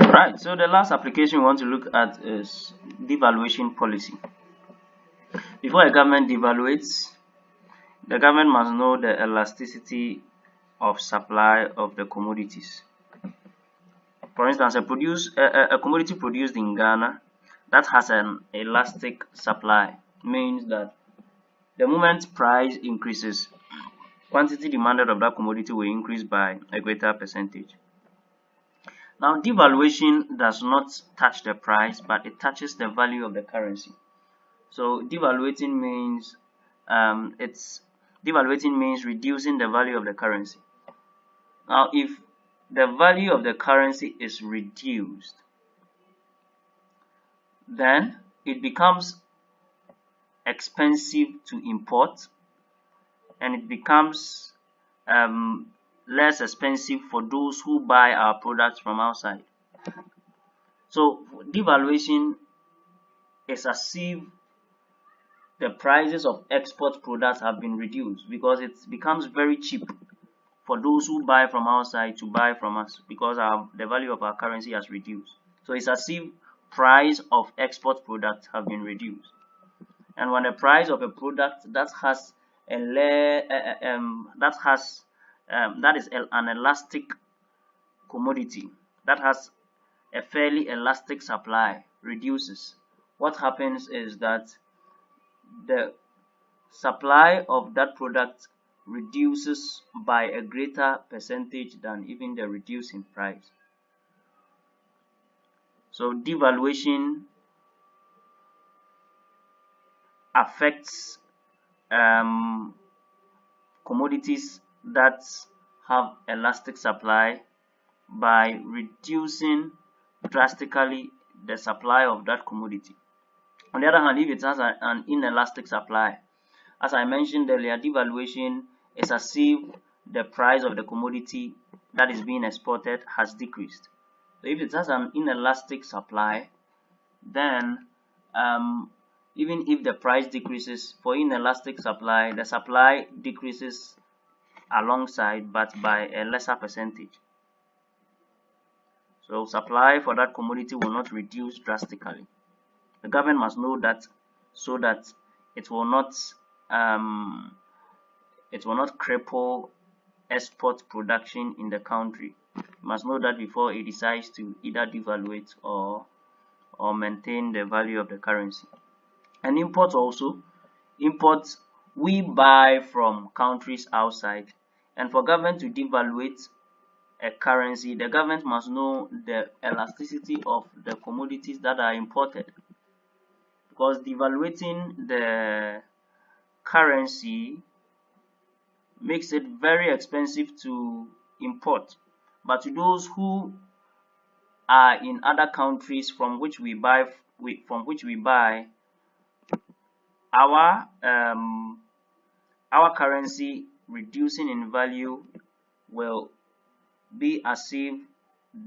Right, so the last application we want to look at is devaluation policy. Before a government devaluates, the government must know the elasticity of supply of the commodities. For instance, a commodity produced in Ghana that has an elastic supply means that the moment price increases, quantity demanded of that commodity will increase by a greater percentage. Now, devaluation does not touch the price, but it touches the value of the currency. So devaluating means reducing the value of the currency. Now, if the value of the currency is reduced, then it becomes expensive to import, and it becomes less expensive for those who buy our products from outside. So devaluation is as if the prices of export products have been reduced, because it becomes very cheap for those who buy from outside to buy from us, because the value of our currency has reduced. So it's as if price of export products have been reduced. And when the price of a product that has an elastic commodity, that has a fairly elastic supply, reduces, what happens is that the supply of that product reduces by a greater percentage than even the reduce in price. So devaluation affects commodities that have elastic supply by reducing drastically the supply of that commodity. On the other hand, if it has an inelastic supply, as I mentioned earlier, devaluation is as if the price of the commodity that is being exported has decreased. So if it has an inelastic supply, then even if the price decreases, for inelastic supply, the supply decreases alongside, but by a lesser percentage. So supply for that commodity will not reduce drastically. The government must know that, so that it will not cripple export production in the country. You must know that before it decides to either devaluate or maintain the value of the currency. And imports also. Imports, we buy from countries outside, and for government to devaluate a currency, the government must know the elasticity of the commodities that are imported, because devaluating the currency makes it very expensive to import. But to those who are in other countries from which we buy, our currency reducing in value will be as if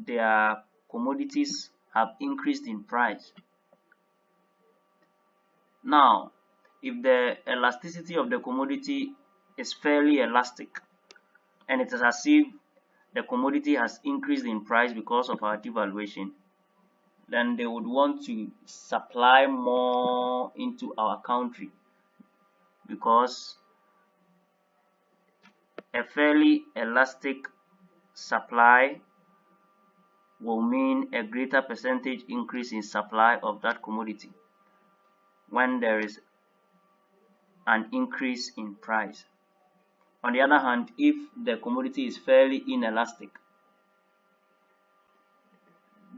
their commodities have increased in price. Now, if the elasticity of the commodity is fairly elastic, and it is as if the commodity has increased in price because of our devaluation, then they would want to supply more into our country, because a fairly elastic supply will mean a greater percentage increase in supply of that commodity when there is an increase in price. On the other hand, if the commodity is fairly inelastic,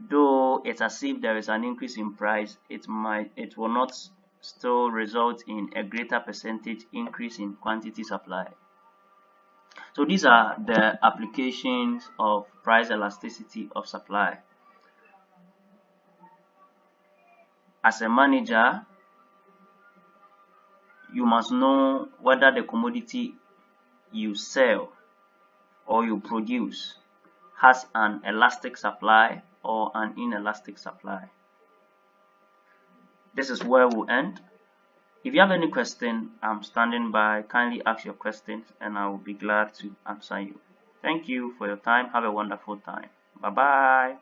though it's as if there is an increase in price, it will not still result in a greater percentage increase in quantity supply. So these are the applications of price elasticity of supply. As a manager, you must know whether the commodity you sell or you produce has an elastic supply or an inelastic supply. This is where we'll end. If you have any question, I'm standing by. Kindly ask your questions and I will be glad to answer you. Thank you for your time. Have a wonderful time. Bye bye.